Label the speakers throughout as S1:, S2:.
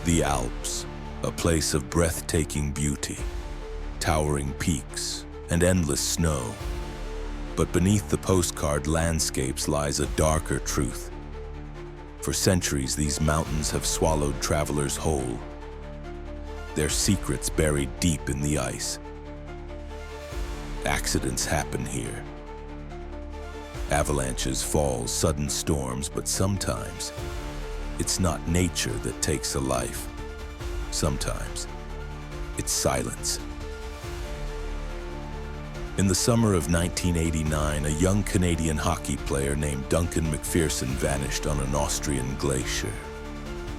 S1: The Alps, a place of breathtaking beauty, towering peaks, and endless snow. But beneath the postcard landscapes lies a darker truth. For centuries, these mountains have swallowed travelers whole, their secrets buried deep in the ice. Accidents happen here. Avalanches, falls, sudden storms, but sometimes it's not nature that takes a life. Sometimes it's silence. In the summer of 1989, a young Canadian hockey player named Duncan MacPherson vanished on an Austrian glacier.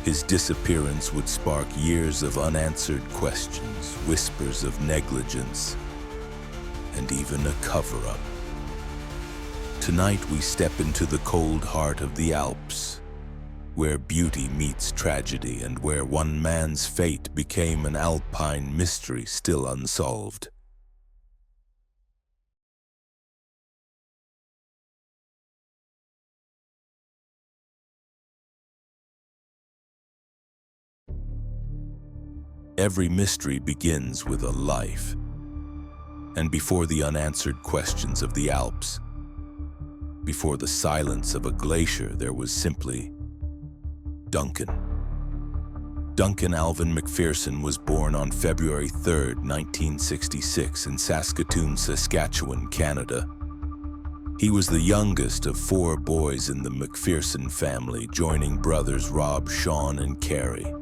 S1: His disappearance would spark years of unanswered questions, whispers of negligence, and even a cover-up. Tonight we step into the cold heart of the Alps, where beauty meets tragedy and where one man's fate became an alpine mystery still unsolved. Every mystery begins with a life. And before the unanswered questions of the Alps, before the silence of a glacier, there was simply Duncan. Duncan Alvin MacPherson was born on February 3, 1966 in Saskatoon, Saskatchewan, Canada. He was the youngest of 4 boys in the MacPherson family, joining brothers Rob, Sean, and Carrie.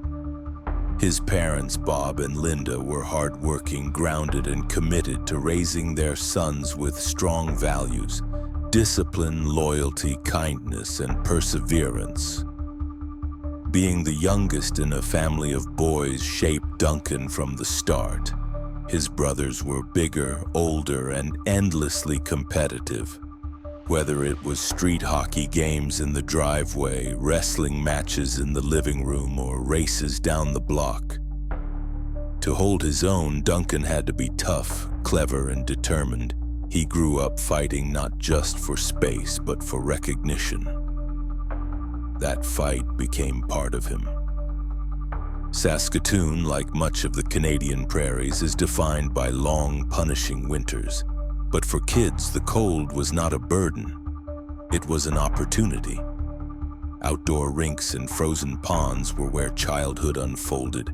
S1: His parents, Bob and Linda, were hardworking, grounded, and committed to raising their sons with strong values: discipline, loyalty, kindness, and perseverance. Being the youngest in a family of boys shaped Duncan from the start. His brothers were bigger, older, and endlessly competitive. Whether it was street hockey games in the driveway, wrestling matches in the living room, or races down the block. To hold his own, Duncan had to be tough, clever, and determined. He grew up fighting not just for space, but for recognition. That fight became part of him. Saskatoon, like much of the Canadian prairies, is defined by long, punishing winters. But for kids, the cold was not a burden. It was an opportunity. Outdoor rinks and frozen ponds were where childhood unfolded,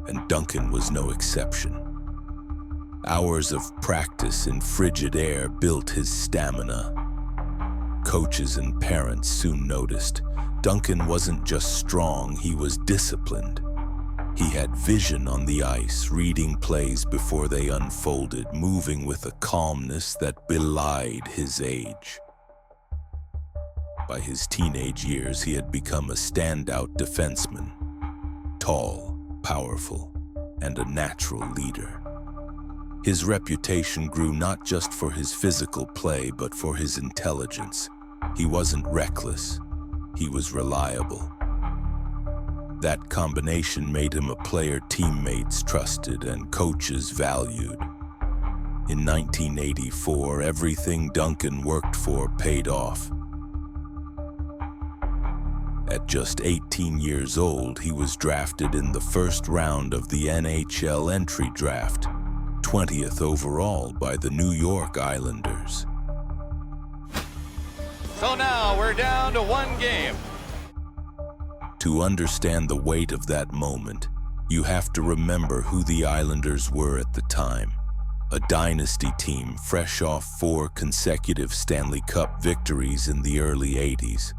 S1: and Duncan was no exception. Hours of practice in frigid air built his stamina. Coaches and parents soon noticed Duncan wasn't just strong, he was disciplined. He had vision on the ice, reading plays before they unfolded, moving with a calmness that belied his age. By his teenage years, he had become a standout defenseman, tall, powerful, and a natural leader. His reputation grew not just for his physical play, but for his intelligence. He wasn't reckless, he was reliable. That combination made him a player teammates trusted and coaches valued. In 1984, everything Duncan worked for paid off. At just 18 years old, he was drafted in the first round of the NHL entry draft, 20th overall by the New York Islanders.
S2: So now we're down to 1 game.
S1: To understand the weight of that moment, you have to remember who the Islanders were at the time. A dynasty team fresh off 4 consecutive Stanley Cup victories in the early 80s.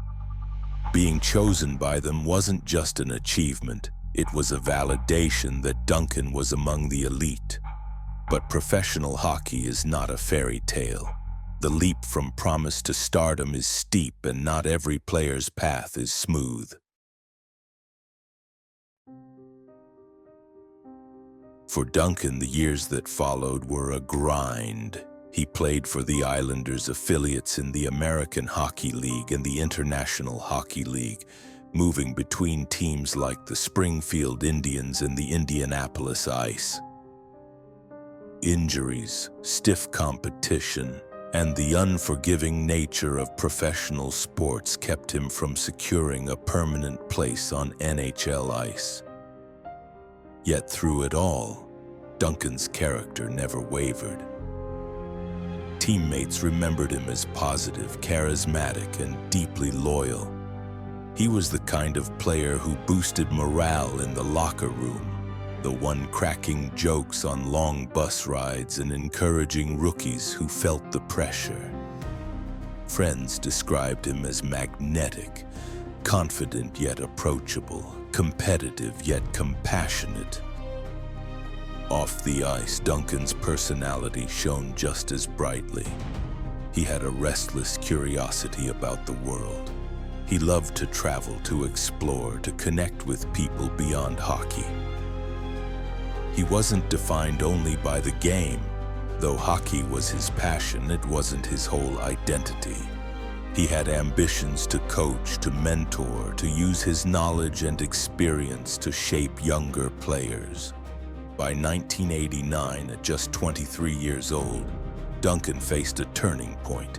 S1: Being chosen by them wasn't just an achievement, it was a validation that Duncan was among the elite. But professional hockey is not a fairy tale. The leap from promise to stardom is steep, and not every player's path is smooth. For Duncan, the years that followed were a grind. He played for the Islanders' affiliates in the American Hockey League and the International Hockey League, moving between teams like the Springfield Indians and the Indianapolis Ice. Injuries, stiff competition, and the unforgiving nature of professional sports kept him from securing a permanent place on NHL ice. Yet through it all, Duncan's character never wavered. Teammates remembered him as positive, charismatic, and deeply loyal. He was the kind of player who boosted morale in the locker room, the one cracking jokes on long bus rides and encouraging rookies who felt the pressure. Friends described him as magnetic, confident yet approachable, competitive yet compassionate. Off the ice, Duncan's personality shone just as brightly. He had a restless curiosity about the world. He loved to travel, to explore, to connect with people beyond hockey. He wasn't defined only by the game. Though hockey was his passion, it wasn't his whole identity. He had ambitions to coach, to mentor, to use his knowledge and experience to shape younger players. By 1989, at just 23 years old, Duncan faced a turning point.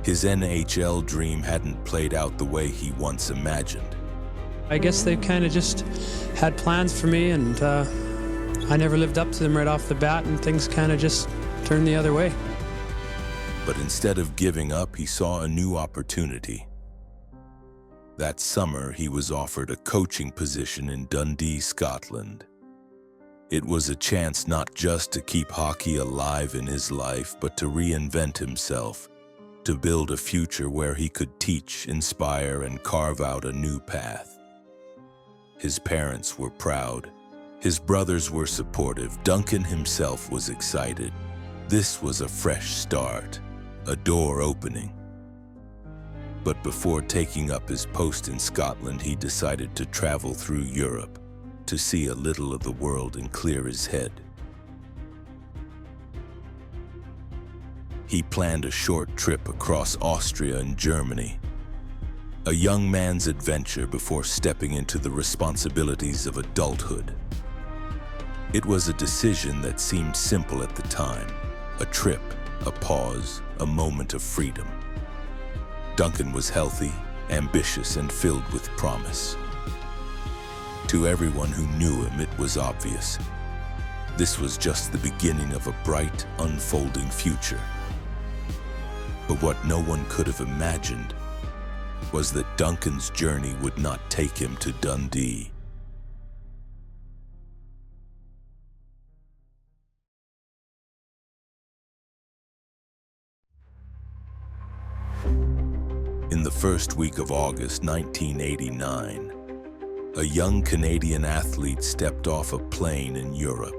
S1: His NHL dream hadn't played out the way he once imagined.
S3: I guess they kind of just had plans for me, and I never lived up to them right off the bat, and things kind of just turned the other way.
S1: But instead of giving up, he saw a new opportunity. That summer, he was offered a coaching position in Dundee, Scotland. It was a chance not just to keep hockey alive in his life, but to reinvent himself, to build a future where he could teach, inspire, and carve out a new path. His parents were proud. His brothers were supportive. Duncan himself was excited. This was a fresh start, a door opening. But before taking up his post in Scotland, he decided to travel through Europe, to see a little of the world and clear his head. He planned a short trip across Austria and Germany, a young man's adventure before stepping into the responsibilities of adulthood. It was a decision that seemed simple at the time, a trip, a pause, a moment of freedom. Duncan was healthy, ambitious, and filled with promise. To everyone who knew him, it was obvious. This was just the beginning of a bright, unfolding future. But what no one could have imagined was that Duncan's journey would not take him to Dundee. In the first week of August 1989, a young Canadian athlete stepped off a plane in Europe.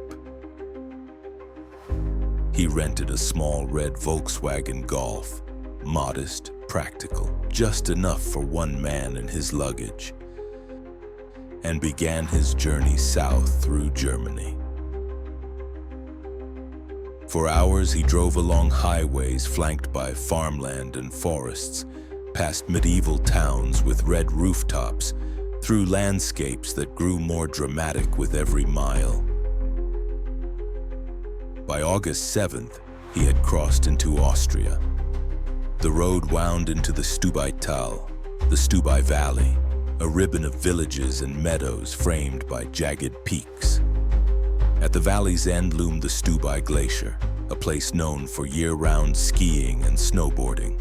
S1: He rented a small red Volkswagen Golf, modest, practical, just enough for one man and his luggage, and began his journey south through Germany. For hours, he drove along highways flanked by farmland and forests, past medieval towns with red rooftops, through landscapes that grew more dramatic with every mile. By August 7th, he had crossed into Austria. The road wound into the Stubaital, the Stubai Valley, a ribbon of villages and meadows framed by jagged peaks. At the valley's end loomed the Stubai Glacier, a place known for year-round skiing and snowboarding.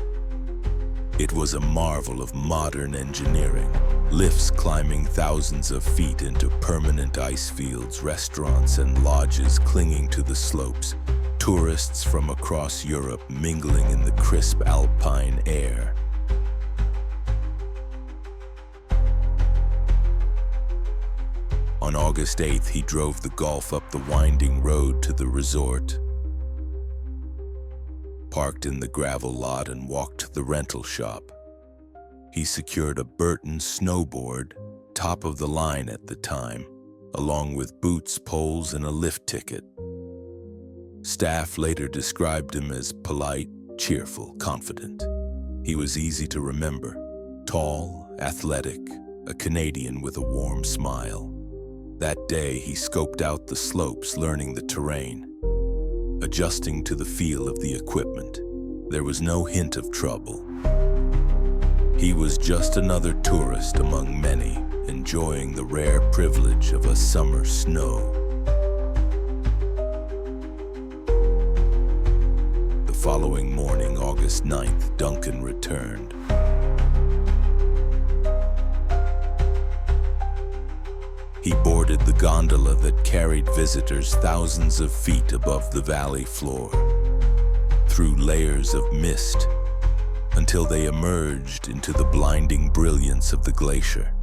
S1: It was a marvel of modern engineering, lifts climbing thousands of feet into permanent ice fields, restaurants and lodges clinging to the slopes, tourists from across Europe mingling in the crisp alpine air. On August 8th, he drove the Golf up the winding road to the resort, parked in the gravel lot and walked to the rental shop. He secured a Burton snowboard, top of the line at the time, along with boots, poles, and a lift ticket. Staff later described him as polite, cheerful, confident. He was easy to remember, tall, athletic, a Canadian with a warm smile. That day, he scoped out the slopes, learning the terrain, adjusting to the feel of the equipment. There was no hint of trouble. He was just another tourist among many, enjoying the rare privilege of a summer snow. The following morning, August 9th, Duncan returned. He boarded the gondola that carried visitors thousands of feet above the valley floor, through layers of mist, until they emerged into the blinding brilliance of the glacier.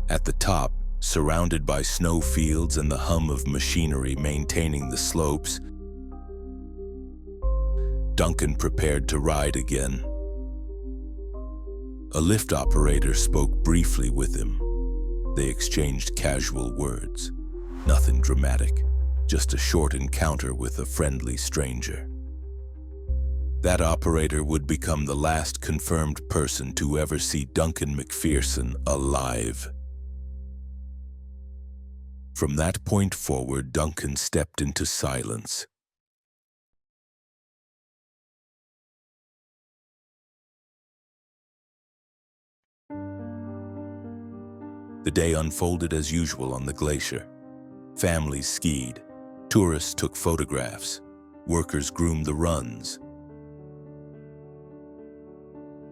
S1: At the top, surrounded by snowfields and the hum of machinery maintaining the slopes, Duncan prepared to ride again. A lift operator spoke briefly with him. They exchanged casual words. Nothing dramatic, just a short encounter with a friendly stranger. That operator would become the last confirmed person to ever see Duncan MacPherson alive. From that point forward, Duncan stepped into silence. The day unfolded as usual on the glacier. Families skied, tourists took photographs, workers groomed the runs.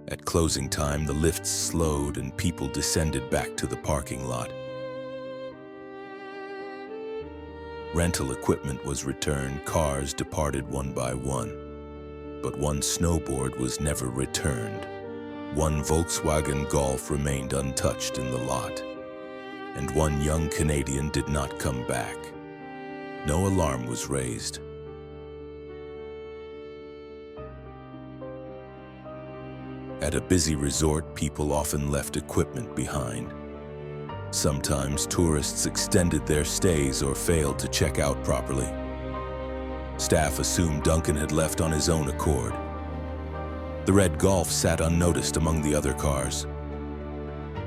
S1: At closing time, the lifts slowed and people descended back to the parking lot. Rental equipment was returned, cars departed one by one. But one snowboard was never returned. One Volkswagen Golf remained untouched in the lot. And one young Canadian did not come back. No alarm was raised. At a busy resort, people often left equipment behind. Sometimes tourists extended their stays or failed to check out properly. Staff assumed Duncan had left on his own accord. The red Golf sat unnoticed among the other cars.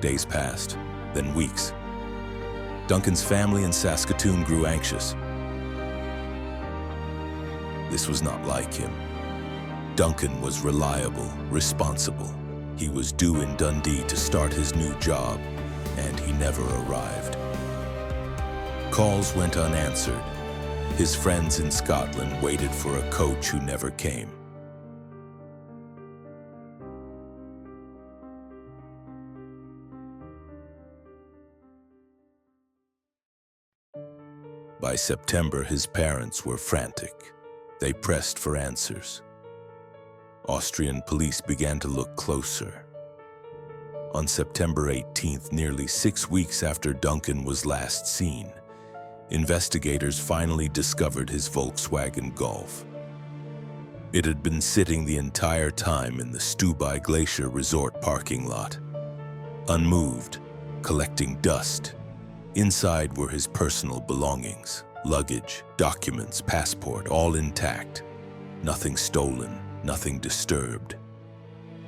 S1: Days passed, then weeks. Duncan's family in Saskatoon grew anxious. This was not like him. Duncan was reliable, responsible. He was due in Dundee to start his new job, and he never arrived. Calls went unanswered. His friends in Scotland waited for a coach who never came. By September, his parents were frantic. They pressed for answers. Austrian police began to look closer. On September 18th, nearly 6 weeks after Duncan was last seen, investigators finally discovered his Volkswagen Golf. It had been sitting the entire time in the Stubai Glacier Resort parking lot, unmoved, collecting dust. Inside were his personal belongings, luggage, documents, passport, all intact. Nothing stolen, nothing disturbed.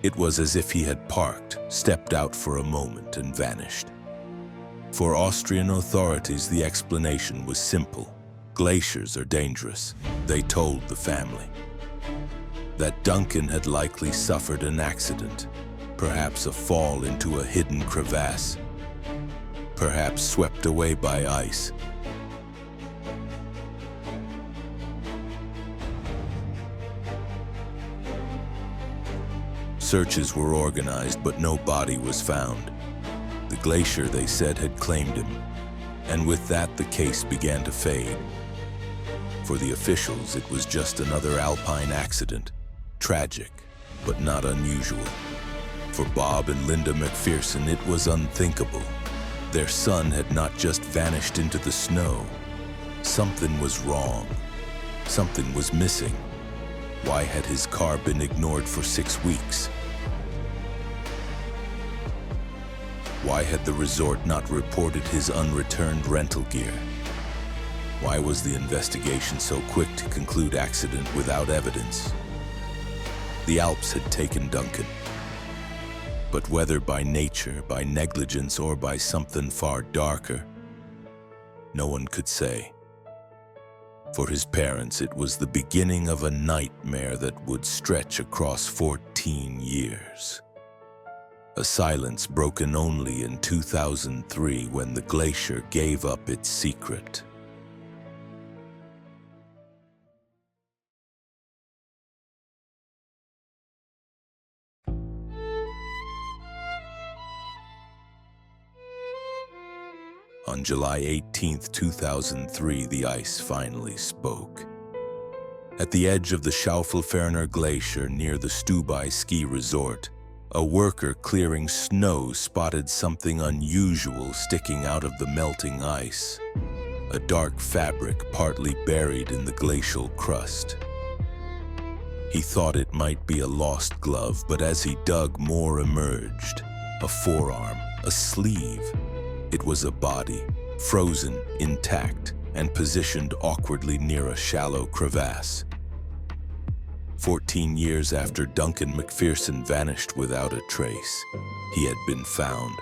S1: It was as if he had parked, stepped out for a moment, and vanished. For Austrian authorities, the explanation was simple. Glaciers are dangerous, they told the family. That Duncan had likely suffered an accident, perhaps a fall into a hidden crevasse, perhaps swept away by ice. Searches were organized, but no body was found. The glacier, they said, had claimed him, and with that the case began to fade. For the officials, it was just another Alpine accident, tragic, but not unusual. For Bob and Linda MacPherson, it was unthinkable. Their son had not just vanished into the snow. Something was wrong. Something was missing. Why had his car been ignored for 6 weeks? Why had the resort not reported his unreturned rental gear? Why was the investigation so quick to conclude accident without evidence? The Alps had taken Duncan. But whether by nature, by negligence, or by something far darker, no one could say. For his parents, it was the beginning of a nightmare that would stretch across 14 years. a silence broken only in 2003 when the glacier gave up its secret. On July 18, 2003, the ice finally spoke. At the edge of the Schaufelferner Glacier near the Stubai ski resort, a worker clearing snow spotted something unusual sticking out of the melting ice. A dark fabric partly buried in the glacial crust. He thought it might be a lost glove, but as he dug, more emerged. A forearm, a sleeve. It was a body, frozen, intact, and positioned awkwardly near a shallow crevasse. 14 years after Duncan MacPherson vanished without a trace, he had been found,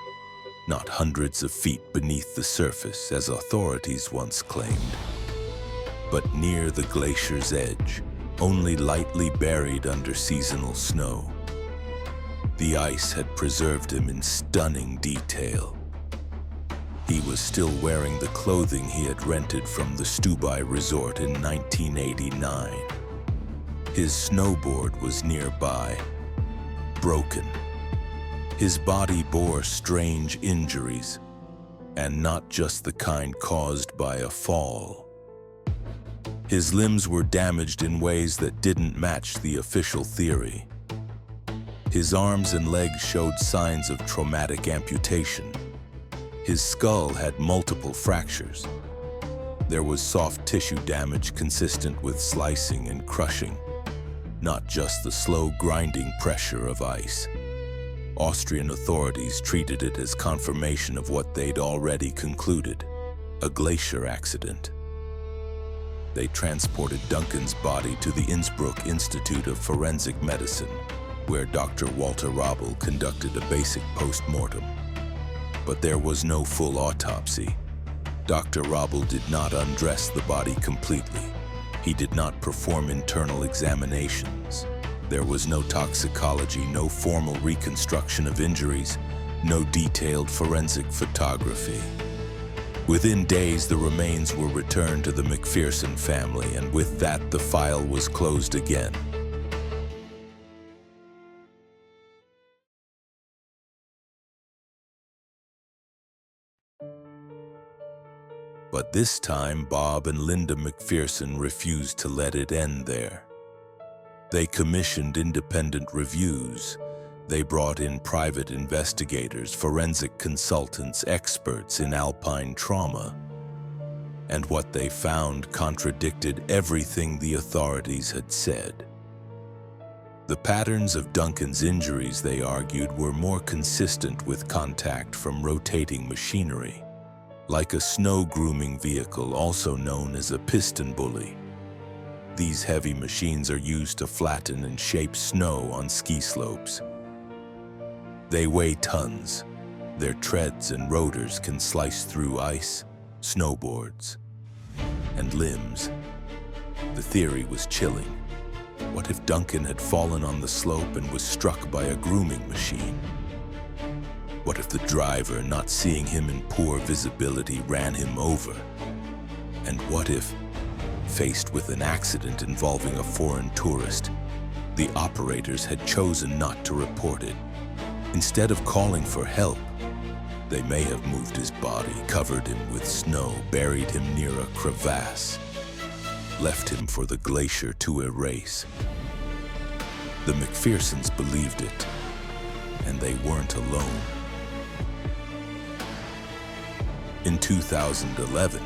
S1: not hundreds of feet beneath the surface as authorities once claimed, but near the glacier's edge, only lightly buried under seasonal snow. The ice had preserved him in stunning detail. He was still wearing the clothing he had rented from the Stubai resort in 1989. His snowboard was nearby, broken. His body bore strange injuries, and not just the kind caused by a fall. His limbs were damaged in ways that didn't match the official theory. His arms and legs showed signs of traumatic amputation. His skull had multiple fractures. There was soft tissue damage consistent with slicing and crushing, not just the slow grinding pressure of ice. Austrian authorities treated it as confirmation of what they'd already concluded, a glacier accident. They transported Duncan's body to the Innsbruck Institute of Forensic Medicine, where Dr. Walter Robel conducted a basic post-mortem. But there was no full autopsy. Dr. Robel did not undress the body completely. He did not perform internal examinations. There was no toxicology, no formal reconstruction of injuries, no detailed forensic photography. Within days, the remains were returned to the MacPherson family, and with that, the file was closed again. But this time, Bob and Linda MacPherson refused to let it end there. They commissioned independent reviews. They brought in private investigators, forensic consultants, experts in alpine trauma. And what they found contradicted everything the authorities had said. The patterns of Duncan's injuries, they argued, were more consistent with contact from rotating machinery, like a snow grooming vehicle, also known as a piston bully. These heavy machines are used to flatten and shape snow on ski slopes. They weigh tons. Their treads and rotors can slice through ice, snowboards, and limbs. The theory was chilling. What if Duncan had fallen on the slope and was struck by a grooming machine? What if the driver, not seeing him in poor visibility, ran him over? And what if, faced with an accident involving a foreign tourist, the operators had chosen not to report it? Instead of calling for help, they may have moved his body, covered him with snow, buried him near a crevasse, left him for the glacier to erase. The MacPhersons believed it, and they weren't alone. In 2011,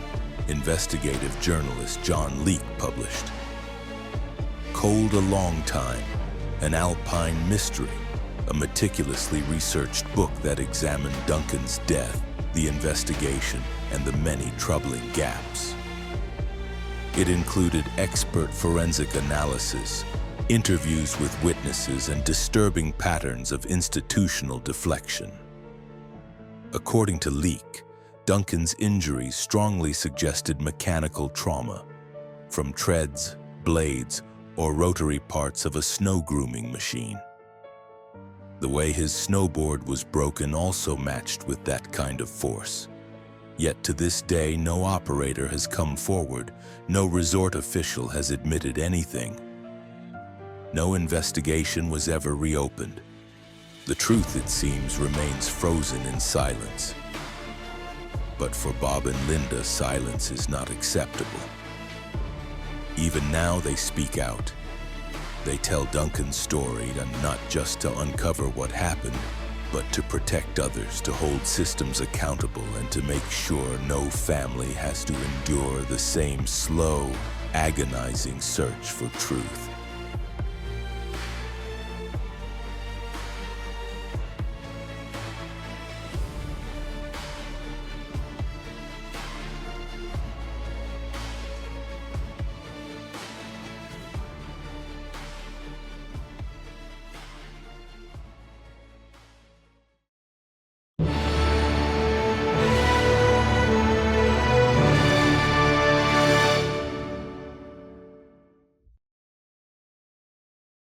S1: investigative journalist John Leake published Cold a Long Time, an Alpine Mystery, a meticulously researched book that examined Duncan's death, the investigation, and the many troubling gaps. It included expert forensic analysis, interviews with witnesses, and disturbing patterns of institutional deflection. According to Leake, Duncan's injuries strongly suggested mechanical trauma from treads, blades, or rotary parts of a snow grooming machine. The way his snowboard was broken also matched with that kind of force. Yet to this day, no operator has come forward, no resort official has admitted anything. No investigation was ever reopened. The truth, it seems, remains frozen in silence. But for Bob and Linda, silence is not acceptable. Even now they speak out. They tell Duncan's story, and not just to uncover what happened, but to protect others, to hold systems accountable, and to make sure no family has to endure the same slow, agonizing search for truth.